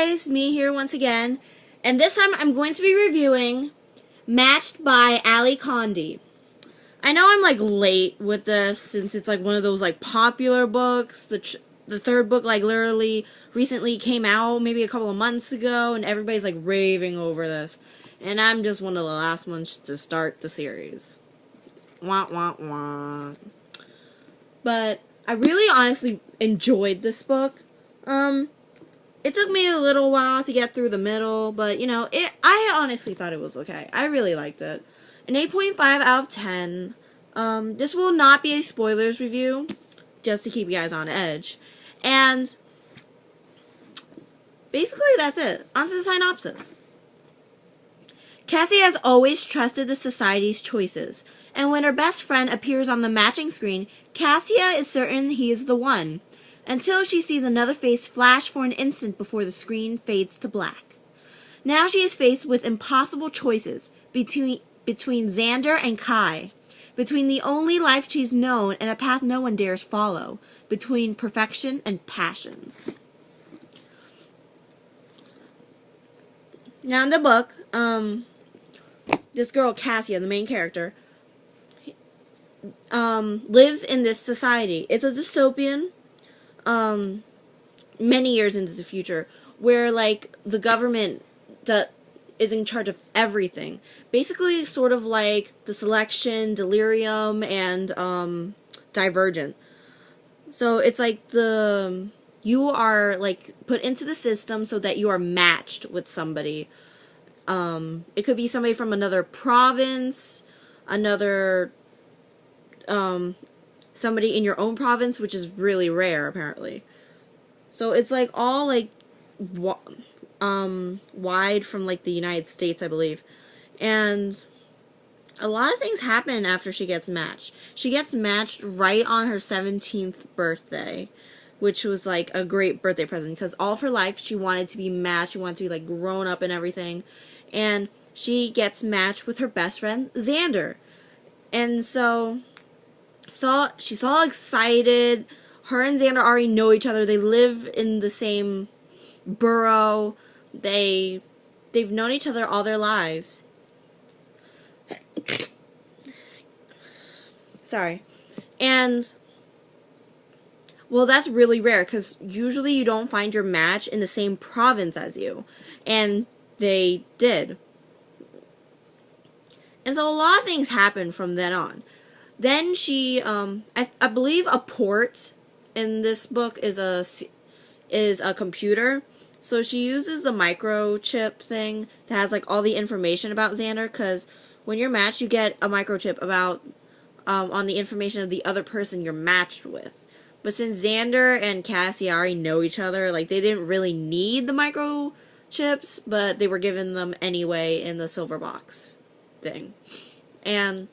guys, me here once again, and this time I'm going to be reviewing Matched by Condie. I know I'm like late with this since it's like one of those like popular books. The third book like literally recently came out maybe a couple of months ago, and everybody's like raving over this, and I'm just one of the last ones to start the series. Wah wah wah. But I really honestly enjoyed this book. It took me a little while to get through the middle, but, you know, I honestly thought it was okay. I really liked it. An 8.5 out of 10. This will not be a spoilers review, just to keep you guys on edge. And basically that's it. On to the synopsis. Cassie has always trusted the society's choices, and when her best friend appears on the matching screen, Cassia is certain he is the one, until she sees another face flash for an instant before the screen fades to black. Now she is faced with impossible choices between Xander and Kai, between the only life she's known and a path no one dares follow, between perfection and passion. Now in the book, this girl, Cassia, the main character, lives in this society. It's a dystopian, many years into the future, where like the government is in charge of everything. Basically, sort of like The Selection, Delirium, and Divergent. So it's like you are like put into the system so that you are matched with somebody. It could be somebody from another province, somebody in your own province, which is really rare apparently. So it's like all like wide from like the United States, I believe. And a lot of things happen after she gets matched. She gets matched right on her 17th birthday, which was like a great birthday present because all of her life she wanted to be matched. She wanted to be like grown up and everything. And she gets matched with her best friend, Xander. And she's all excited. Her and Xander already know each other. They live in the same borough. They've known each other all their lives. Sorry. And, well, that's really rare because usually you don't find your match in the same province as you. And they did. And so a lot of things happened from then on. Then she, I believe a port in this book is a computer. So she uses the microchip thing that has like all the information about Xander, because when you're matched, you get a microchip about on the information of the other person you're matched with. But since Xander and Cassie already know each other, like they didn't really need the microchips, but they were given them anyway in the silver box thing. And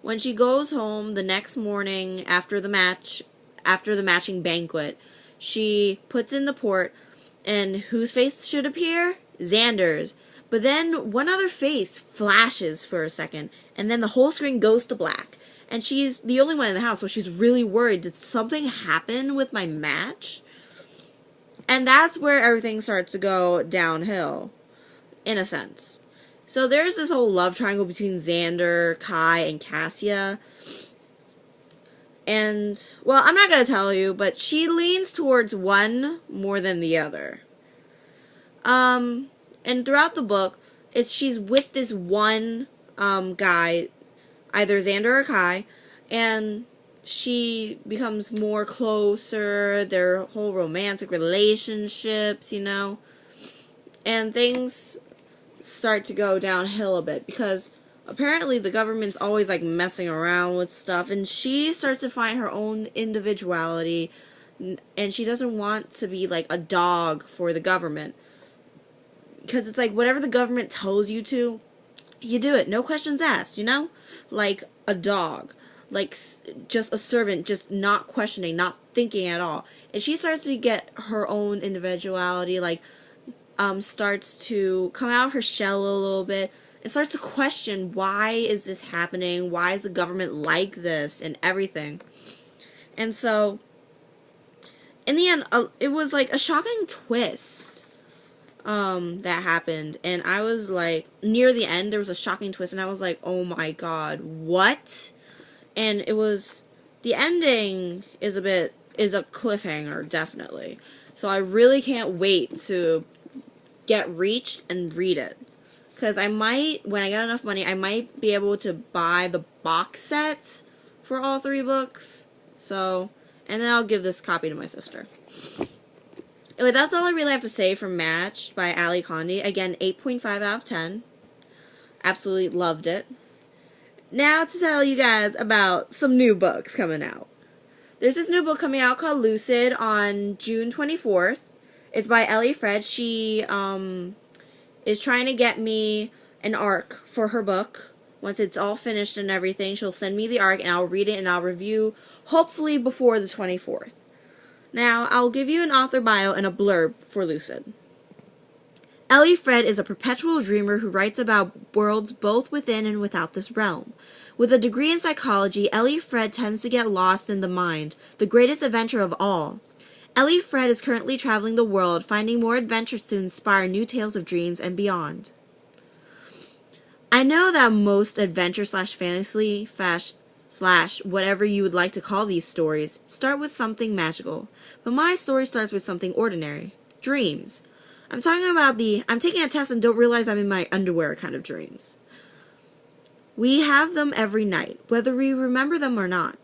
when she goes home the next morning after the matching banquet, she puts in the port, and whose face should appear? Xander's. But then one other face flashes for a second, and then the whole screen goes to black. And she's the only one in the house, so she's really worried. Did something happen with my match? And that's where everything starts to go downhill, in a sense. So there's this whole love triangle between Xander, Kai, and Cassia. And, well, I'm not going to tell you, but she leans towards one more than the other. And throughout the book, she's with this one guy, either Xander or Kai, and she becomes more closer, their whole romantic relationships, you know. And things start to go downhill a bit because apparently the government's always like messing around with stuff, and she starts to find her own individuality, and she doesn't want to be like a dog for the government, because it's like whatever the government tells you to, you do it, no questions asked, you know, like a dog, like just a servant, just not questioning, not thinking at all. And she starts to get her own individuality, like starts to come out of her shell a little bit and starts to question, why is this happening? Why is the government like this and everything? And so in the end, it was like a shocking twist that happened, and I was like, near the end there was a shocking twist, and I was like, oh my god, what? And it was, the ending is a cliffhanger, definitely. So I really can't wait to get Reached and read it. Because I might, when I get enough money, I might be able to buy the box set for all 3 books. So, and then I'll give this copy to my sister. Anyway, that's all I really have to say for Matched by Ali Condie. Again, 8.5 out of 10. Absolutely loved it. Now to tell you guys about some new books coming out. There's this new book coming out called Lucid on June 24th. It's by Ellie Fred. She is trying to get me an arc for her book. Once it's all finished and everything, she'll send me the arc and I'll read it and I'll review, hopefully before the 24th. Now, I'll give you an author bio and a blurb for Lucid. Ellie Fred is a perpetual dreamer who writes about worlds both within and without this realm. With a degree in psychology, Ellie Fred tends to get lost in the mind, the greatest adventure of all. Ellie Fred is currently traveling the world, finding more adventures to inspire new tales of dreams and beyond. I know that most adventure slash fantasy slash whatever you would like to call these stories start with something magical, but my story starts with something ordinary. Dreams. I'm talking about I'm taking a test and don't realize I'm in my underwear kind of dreams. We have them every night, whether we remember them or not.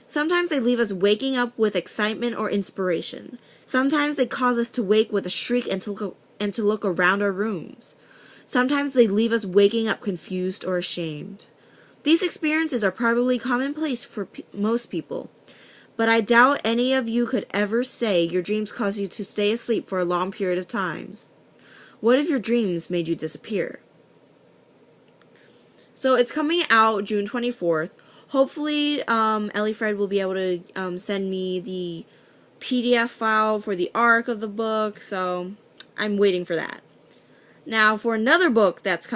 Sometimes they leave us waking up with excitement or inspiration. Sometimes they cause us to wake with a shriek and to look around our rooms. Sometimes they leave us waking up confused or ashamed. These experiences are probably commonplace for most people, but I doubt any of you could ever say your dreams cause you to stay asleep for a long period of times. What if your dreams made you disappear? So it's coming out June 24th. Hopefully, Ellie Fred will be able to send me the PDF file for the arc of the book, so I'm waiting for that. Now, for another book that's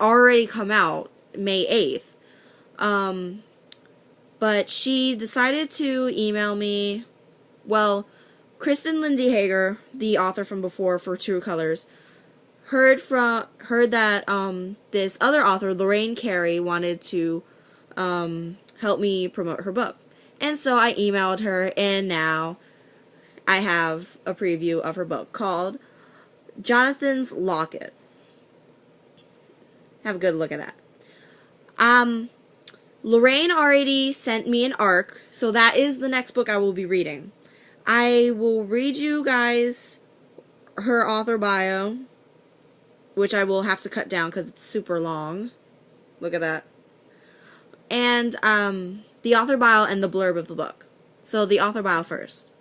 already come out, May 8th, but she decided to email me. Well, Kristen Lindy Hager, the author from before for True Colors, heard that this other author, Lorraine Carey, wanted to help me promote her book. And so I emailed her, and now I have a preview of her book called Jonathan's Locket. Have a good look at that. Lorraine already sent me an arc, so that is the next book I will be reading. I will read you guys her author bio, which I will have to cut down because it's super long. Look at that. And the author bio and the blurb of the book. So the author bio first.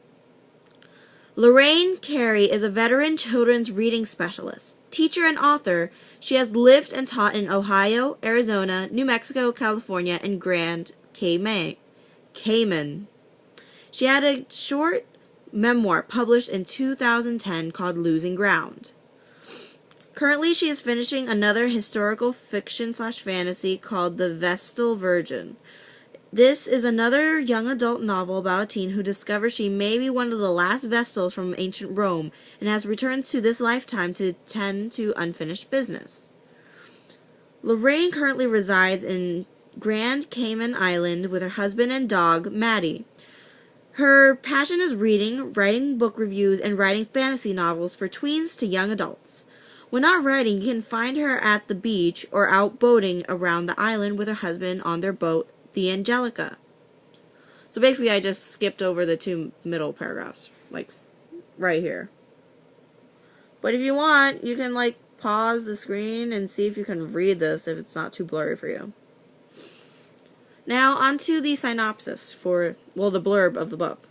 Lorraine Carey is a veteran children's reading specialist, teacher, and author. She has lived and taught in Ohio, Arizona, New Mexico, California, and Grand Cayman. She had a short memoir published in 2010 called Losing Ground. Currently, she is finishing another historical fiction/fantasy called The Vestal Virgin. This is another young adult novel about a teen who discovers she may be one of the last Vestals from ancient Rome and has returned to this lifetime to tend to unfinished business. Lorraine currently resides in Grand Cayman Island with her husband and dog, Maddie. Her passion is reading, writing book reviews, and writing fantasy novels for tweens to young adults. When not writing, you can find her at the beach or out boating around the island with her husband on their boat, the Angelica. So basically I just skipped over the 2 middle paragraphs, like right here. But if you want, you can like pause the screen and see if you can read this if it's not too blurry for you. Now onto the synopsis the blurb of the book.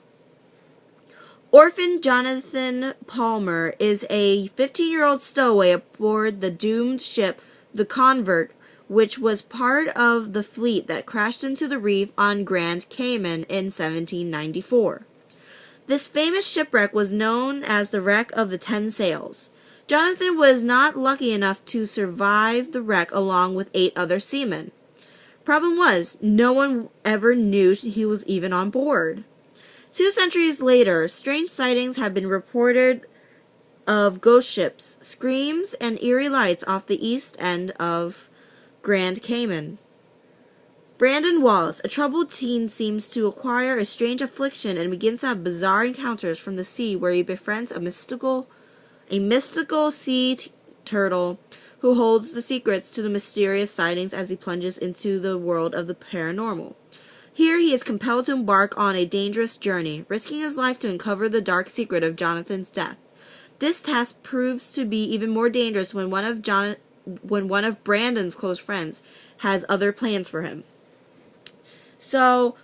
Orphan Jonathan Palmer is a 15-year-old stowaway aboard the doomed ship, the Convert, which was part of the fleet that crashed into the reef on Grand Cayman in 1794. This famous shipwreck was known as the Wreck of the 10 Sails. Jonathan was not lucky enough to survive the wreck along with 8 other seamen. Problem was, no one ever knew he was even on board. 2 centuries later, strange sightings have been reported of ghost ships, screams, and eerie lights off the east end of Grand Cayman. Brandon Wallace, a troubled teen, seems to acquire a strange affliction and begins to have bizarre encounters from the sea, where he befriends a mystical sea turtle who holds the secrets to the mysterious sightings as he plunges into the world of the paranormal. Here he is compelled to embark on a dangerous journey, risking his life to uncover the dark secret of Jonathan's death. This task proves to be even more dangerous when one of Brandon's close friends has other plans for him. So,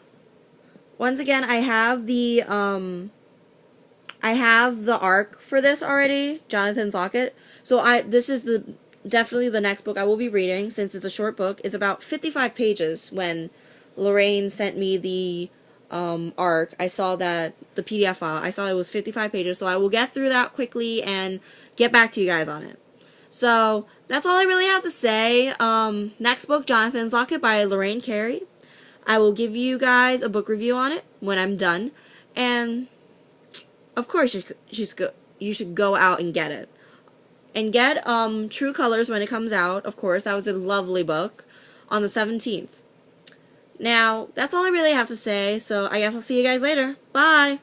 once again, I have the arc for this already, Jonathan's Locket. So this is definitely the next book I will be reading, since it's a short book. It's about 55 pages. When Lorraine sent me the arc, I saw that the PDF file, I saw it was 55 pages, so I will get through that quickly and get back to you guys on it. So that's all I really have to say. Next book, Jonathan's Locket by Lorraine Carey. I will give you guys a book review on it when I'm done, and of course you should go out and get it. And get True Colors when it comes out. Of course, that was a lovely book, on the 17th. Now, that's all I really have to say, so I guess I'll see you guys later. Bye!